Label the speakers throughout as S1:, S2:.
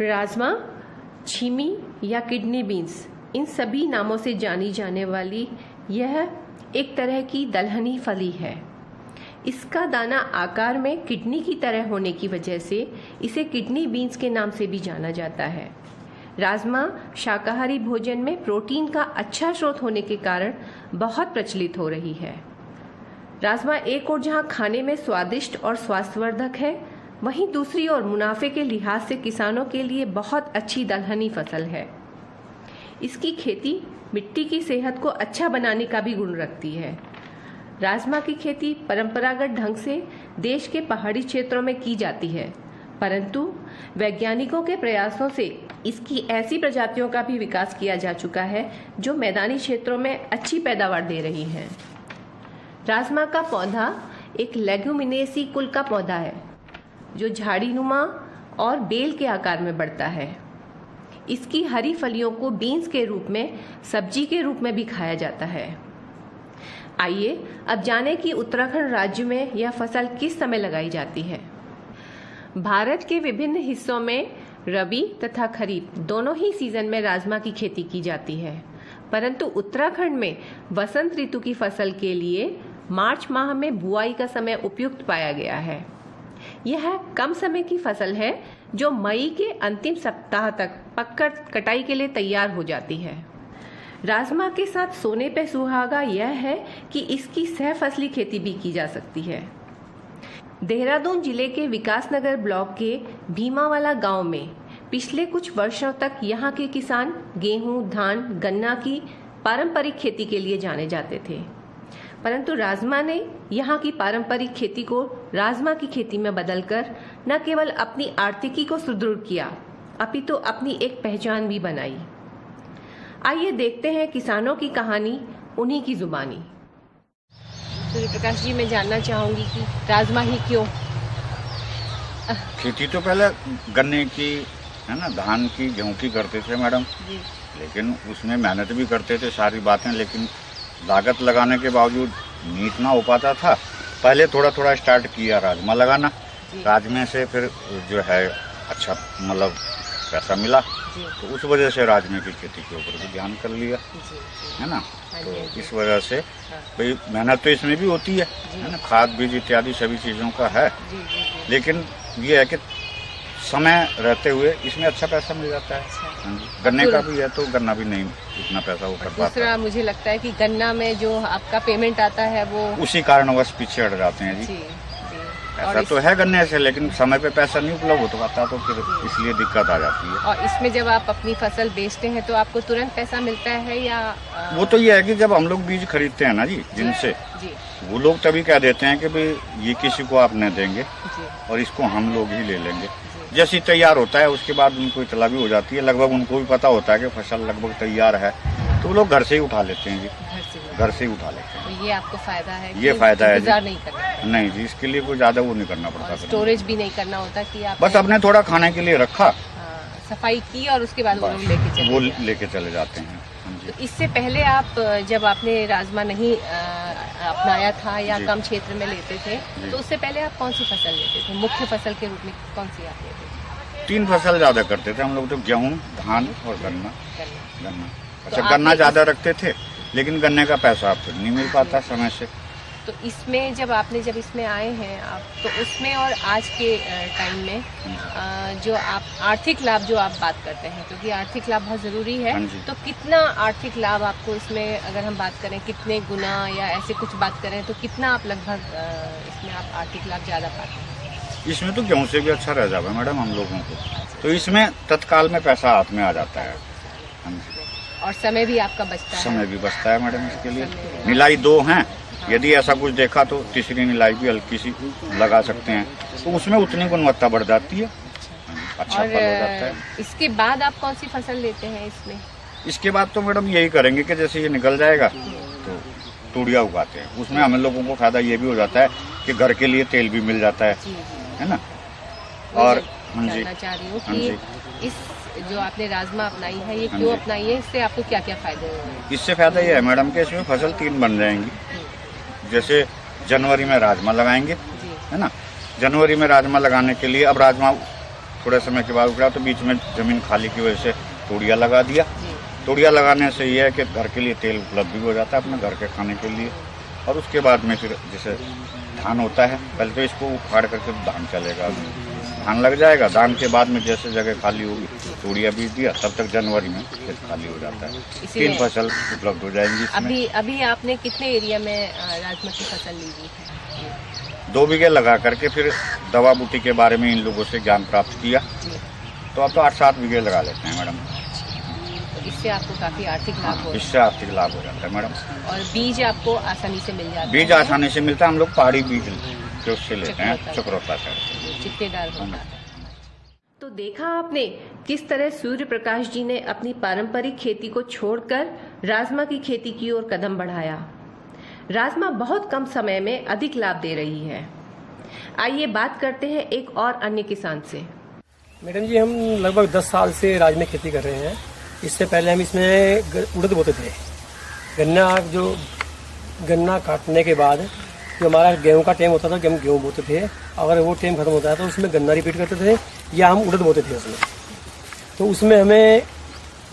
S1: राजमा, छीमी या kidney beans, इन सभी नामों से जानी जाने वाली यह एक तरह की दलहनी फली है। इसका दाना आकार में किडनी की तरह होने की वजह से इसे किडनी बीन्स के नाम से भी जाना जाता है। राजमा शाकाहारी भोजन में प्रोटीन का अच्छा स्रोत होने के कारण बहुत प्रचलित हो रही है। राजमा एक और जहां खाने में स्वादिष्ट और स्वास्थ्यवर्धक है, वहीं दूसरी ओर मुनाफे के लिहाज से किसानों के लिए बहुत अच्छी दलहनी फसल है। इसकी खेती मिट्टी की सेहत को अच्छा बनाने का भी गुण रखती है। राजमा की खेती परंपरागत ढंग से देश के पहाड़ी क्षेत्रों में की जाती है, परंतु वैज्ञानिकों के प्रयासों से इसकी ऐसी प्रजातियों का भी विकास किया जा चुका है जो मैदानी क्षेत्रों में अच्छी पैदावार दे रही हैं। राजमा का पौधा एक लेग्यूमिनेसी कुल का पौधा है जो झाड़ीनुमा और बेल के आकार में बढ़ता है। इसकी हरी फलियों को बीन्स के रूप में, सब्जी के रूप में भी खाया जाता है। आइए अब जानें कि उत्तराखंड राज्य में यह फसल किस समय लगाई जाती है। भारत के विभिन्न हिस्सों में रबी तथा खरीफ दोनों ही सीजन में राजमा की खेती की जाती है, परंतु उत्तराखंड में वसंत ऋतु की फसल के लिए मार्च माह में बुआई का समय उपयुक्त पाया गया है। यह कम समय की फसल है जो मई के अंतिम सप्ताह तक पककर कटाई के लिए तैयार हो जाती है। राजमा के साथ सोने पे सुहागा यह है कि इसकी सह फसली खेती भी की जा सकती है। देहरादून जिले के विकासनगर ब्लॉक के भीमावाला गांव में पिछले कुछ वर्षों तक यहाँ के किसान गेहूं, धान, गन्ना की पारंपरिक खेती के लिए जाने जाते थे, परंतु राजमा ने यहाँ की पारंपरिक खेती को राजमा की खेती में बदलकर न केवल अपनी आर्थिकी को सुदृढ़ किया, अपितु अपनी एक पहचान भी बनाई। आइए देखते हैं किसानों की कहानी उन्हीं की जुबानी। सूर्य प्रकाश जी, मैं जानना चाहूंगी कि राजमा ही क्यों?
S2: खेती तो पहले गन्ने की, है ना, धान की, गेहूं की करते थे मैडम जी, लेकिन उसमें मेहनत भी करते थे सारी बातें, लेकिन लागत लगाने के बावजूद नीट ना हो पाता था। पहले थोड़ा थोड़ा स्टार्ट किया राजमा लगाना, राजमे से फिर जो है अच्छा मतलब पैसा मिला, तो उस वजह से राजमे की खेती के ऊपर भी ध्यान कर लिया, है ना। तो इस वजह से भाई मेहनत तो इसमें भी होती है ना, खाद बीज इत्यादि सभी चीज़ों का है, लेकिन ये है कि समय रहते हुए इसमें अच्छा पैसा मिल जाता है। गन्ने का भी है तो गन्ना भी नहीं इतना पैसा वो कर पाता।
S1: दूसरा मुझे लगता है कि गन्ना में जो आपका पेमेंट आता है वो
S2: उसी कारणवश पीछे हट जाते हैं जी। पैसा तो है गन्ने से, लेकिन समय पे पैसा नहीं उपलब्ध हो पाता, तो फिर इसलिए दिक्कत आ जाती है।
S1: और इसमें जब आप अपनी फसल बेचते हैं तो आपको तुरंत पैसा मिलता है या
S2: वो तो ये है कि जब हम लोग बीज खरीदते हैं ना जी, जिनसे वो लोग तभी कह देते हैं कि भाई ये किसी को आप नहीं देंगे और इसको हम लोग ही ले लेंगे। जैसे तैयार होता है उसके बाद उनको इतला भी हो जाती है, लगभग उनको भी पता होता है कि फसल लगभग तैयार है, तो वो लोग घर से ही उठा लेते हैं जी, घर से ही उठा लेते हैं।
S1: तो ये आपको फायदा है?
S2: ये फायदा है जी,
S1: नहीं करना
S2: नहीं जी, इसके लिए कोई ज्यादा वो नहीं करना पड़ता,
S1: स्टोरेज भी नहीं करना होता कि आप
S2: बस अपने थोड़ा खाने के लिए रखा,
S1: सफाई की और उसके बाद वो
S2: लेके चले जाते हैं।
S1: तो इससे पहले आप जब आपने राजमा नहीं अपनाया था या कम क्षेत्र में लेते थे, तो उससे पहले आप कौन सी फसल लेते थे? मुख्य फसल के रूप में कौन सी आप लेते थे?
S2: 3 फसल ज्यादा करते थे हम लोग, तो गेहूं, धान और गन्ना। अच्छा, गन्ना ज्यादा रखते थे, लेकिन गन्ने का पैसा फिर नहीं मिल पाता समय से।
S1: तो इसमें जब इसमें आए हैं आप, तो उसमें और आज के टाइम में जो आप आर्थिक लाभ जो आप बात करते हैं, क्योंकि आर्थिक लाभ बहुत ज़रूरी है, तो कितना आर्थिक लाभ आपको इसमें, अगर हम बात करें कितने गुना या ऐसे कुछ बात करें, तो कितना आप लगभग इसमें आप आर्थिक लाभ ज़्यादा पाते हैं?
S2: इसमें तो गेहूं से भी अच्छा रह जाएगा मैडम हम लोगों को, तो इसमें तत्काल में पैसा हाथ में आ जाता है
S1: और समय भी आपका बचता है।
S2: समय भी बचता है मैडम। इसके लिए निलाई 2 हैं, यदि ऐसा कुछ देखा तो तीसरी निलाई भी हल्की सी लगा सकते हैं, तो उसमें उतनी गुणवत्ता बढ़ जाती है, अच्छा फल हो जाता है।
S1: इसके बाद आप कौन सी फसल लेते हैं इसमें? इसके
S2: बाद तो मैडम यही करेंगे कि जैसे ये निकल जाएगा तो तूड़िया उगाते हैं, उसमें हमें लोगों को फायदा ये भी हो जाता है कि घर के लिए तेल भी मिल जाता है ना। और
S1: जानना चाह रही हूँ कि इस जो आपने राजमा अपनाई है, ये क्यों अपनाई है, इससे आपको क्या क्या फायदे हुए?
S2: इससे फायदा ये है मैडम कि इसमें फसल 3 बन जाएंगी। जैसे जनवरी में राजमा लगाएंगे, है ना, जनवरी में राजमा लगाने के लिए अब राजमा थोड़े समय के बाद उगड़ा तो बीच में जमीन खाली की वजह से तोड़िया लगा दिया। तोड़िया लगाने से ये है कि घर के लिए तेल उपलब्ध भी हो जाता है अपने घर के खाने के लिए। और उसके बाद में फिर जैसे धान होता है, पहले तो इसको उखाड़ करके धान चलेगा, धान लग जाएगा। धान के बाद में जैसे जगह खाली होगी तोड़िया बीज दिया, तब तक जनवरी में खेत खाली हो जाता है। 3 फसल उपलब्ध हो जाएंगी इसमें।
S1: अभी आपने कितने एरिया में राजमा की फसल ली हुई है?
S2: 2 बीघे लगा करके फिर दवा बूटी के बारे में इन लोगों से ज्ञान प्राप्त किया, तो अब तो 8-7 बीघे लगा लेते हैं मैडम।
S1: तो इससे आपको काफी आर्थिक लाभ हो?
S2: इससे आर्थिक लाभ हो जाता है मैडम।
S1: और बीज आपको आसानी से मिल जाता है?
S2: बीज आसानी से मिलता है, हम लोग पहाड़ी बीज जो उससे लेते हैं, चक्रोता से,
S1: चित्तेदार होता है। तो देखा आपने किस तरह सूर्य प्रकाश जी ने अपनी पारंपरिक खेती को छोड़कर राजमा की खेती की ओर कदम बढ़ाया। राजमा बहुत कम समय में अधिक लाभ दे रही है। आइए बात करते हैं एक और अन्य किसान से।
S3: मैडम जी, हम लगभग 10 साल से राजमा खेती कर रहे हैं। इससे पहले हम इसमें उड़द बोते थे। गन्ना काटने के बाद जो हमारा गेहूं का टाइम होता था कि हम गेहूं बोते थे, अगर वो टाइम खत्म होता है तो उसमें गन्ना रिपीट करते थे या हम उड़द बोते थे उसमें। तो उसमें हमें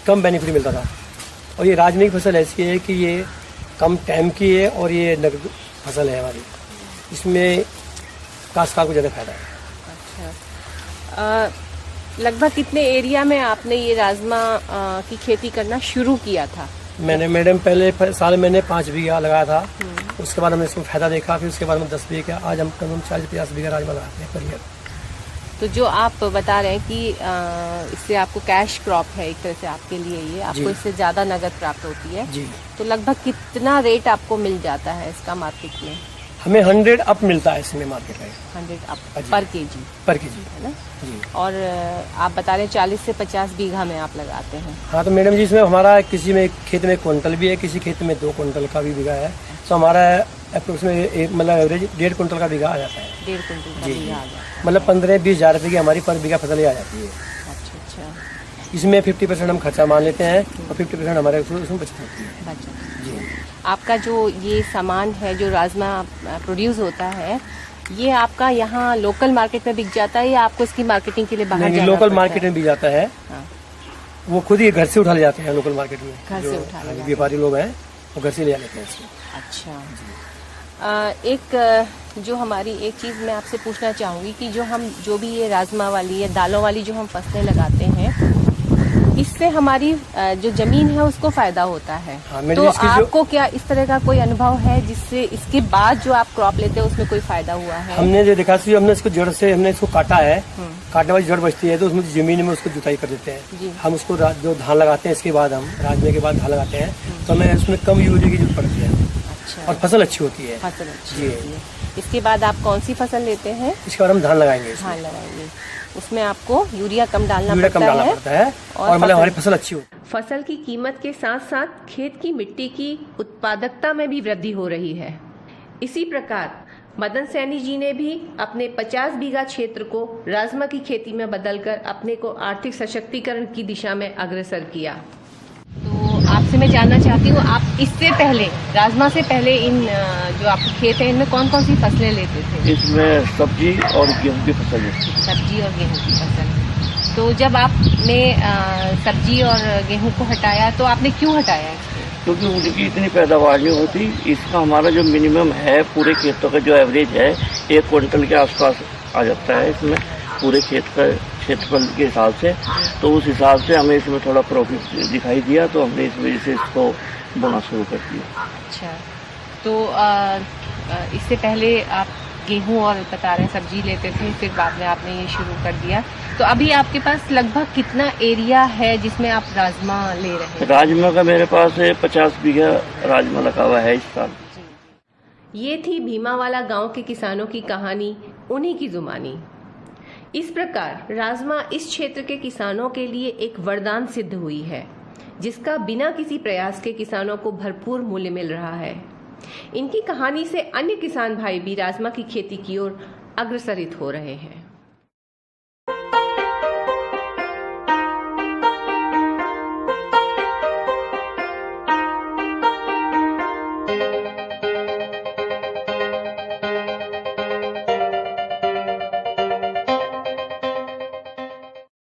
S3: कम बेनिफिट मिलता था। और ये राजमा की फसल ऐसी है कि ये कम टाइम की है और ये नकद फसल है हमारी, इसमें काश्तकार को ज़्यादा फायदा है।
S1: अच्छा, लगभग कितने एरिया में आपने ये राजमा की खेती करना शुरू किया था?
S3: मैंने मैडम पहले साल मैंने 5 बीघा लगाया था, उसके बाद हमने इसको फायदा देखा, फिर उसके बाद में 10 बीघा, आज हम कम 40-50 बीघा राजमा लगाते हैं पर ईयर।
S1: तो जो आप बता रहे हैं कि इससे आपको कैश क्रॉप है एक तरह से आपके लिए, ये आपको इससे ज्यादा नगद प्राप्त होती है
S3: जी।
S1: तो लगभग कितना रेट आपको मिल जाता है इसका मार्केट में?
S3: हमें 100 अप मिलता है इसमें मार्केट में।
S1: 100 अप पर केजी
S3: है
S1: ना
S3: जी।
S1: और आप बता रहे हैं 40 से 50 बीघा में आप लगाते हैं।
S3: हाँ, तो मैडम जी इसमें हमारा किसी में खेत में क्विंटल भी है, किसी खेत में 2 क्विंटल का भी बीघा है। तो हमारा अप्रोक्सीमेट मतलब एवरेज 1.5 क्विंटल का बीघा आ जाता है।
S1: 1.5 क्विंटल का बीघा आ जाता है,
S3: मतलब 15-20 हज़ार रुपये की हमारी पर बीघा फसल आ जाती है।
S1: अच्छा।
S3: इसमें 50% हम खर्चा मान लेते हैं और 50% हमारे उसमें बचत होती है जी।
S1: आपका जो ये सामान है जो राजमा प्रोड्यूस होता है, ये आपका यहाँ लोकल मार्केट में बिक जाता है या आपको इसकी मार्केटिंग के लिए बाहर जाना
S3: लोकल
S1: पड़ता
S3: मार्केट में भी जाता है।
S1: हाँ।
S3: वो खुद ही घर से उठा ले जाते हैं लोकल मार्केट में,
S1: घर से उठा ले
S3: व्यापारी लोग हैं वो घर से ले लेते हैं इसको।
S1: अच्छा। एक जो हमारी एक चीज़ मैं आपसे पूछना चाहूँगी कि जो भी ये राजमा वाली या दालों वाली जो हम फसलें लगाते हैं, इससे हमारी जो जमीन है उसको फायदा होता है।
S3: हाँ,
S1: तो आपको क्या इस तरह का कोई अनुभव है जिससे इसके बाद जो आप क्रॉप लेते हैं उसमें कोई फायदा हुआ है?
S3: हमने जो देखा हमने इसको जड़ से हमने इसको काटा है, काटने वाली जड़ बचती है तो उसमें जमीन में उसको जुताई कर देते हैं। हम उसको जो धान लगाते हैं इसके बाद हम राजमा के बाद धान लगाते हैं तो हमें उसमें कम यूरिया की जरूरत पड़ती है।
S1: अच्छा।
S3: और फसल अच्छी होती है।
S1: फसल अच्छी होती है। इसके बाद आप कौन सी फसल लेते हैं?
S3: इसके बाद हम धान लगाएंगे।
S1: धान लगाएंगे, उसमें आपको यूरिया कम डालना
S3: पड़ता है और मतलब हमारी फसल अच्छी हो।
S1: फसल की कीमत के साथ साथ खेत की मिट्टी की उत्पादकता में भी वृद्धि हो रही है। इसी प्रकार मदन सैनी जी ने भी अपने 50 बीघा क्षेत्र को राजमा की खेती में बदलकर अपने को आर्थिक सशक्तिकरण की दिशा में अग्रसर किया। तो आपसे मैं जानना चाहती हूँ, आप इससे पहले राजमा से पहले इन जो आपके खेत है इनमें कौन कौन सी फसलें लेते थे?
S4: इसमें सब्जी और गेहूं की फसल लेते थे।
S1: सब्जी और गेहूं की फसल। तो जब आपने सब्जी और गेहूं को हटाया तो आपने क्यों हटाया?
S4: क्योंकि उनकी इतनी पैदावार नहीं होती। इसका हमारा जो मिनिमम है पूरे खेतों का जो एवरेज है 1 क्विंटल के आसपास आ जाता है इसमें पूरे खेत का क्षेत्रफल के हिसाब से। तो उस हिसाब से हमें इसमें थोड़ा प्रॉफिट दिखाई दिया तो हमने इस वजह से इसको बोना शुरू कर दिया।
S1: अच्छा, तो इससे पहले आप गेहूं और बता रहे हैं सब्जी लेते थे, फिर बाद में आपने ये शुरू कर दिया। तो अभी आपके पास लगभग कितना एरिया है जिसमें आप राजमा ले रहे हैं?
S4: राजमा का मेरे पास 50 बीघा राजमा लगा हुआ है इस साल।
S1: ये थी भीमावाला गांव के किसानों की कहानी, उन्हीं की जुबानी। इस प्रकार राजमा इस क्षेत्र के किसानों के लिए एक वरदान सिद्ध हुई है, जिसका बिना किसी प्रयास के किसानों को भरपूर मूल्य मिल रहा है। इनकी कहानी से अन्य किसान भाई भी राजमा की खेती की ओर अग्रसरित हो रहे हैं।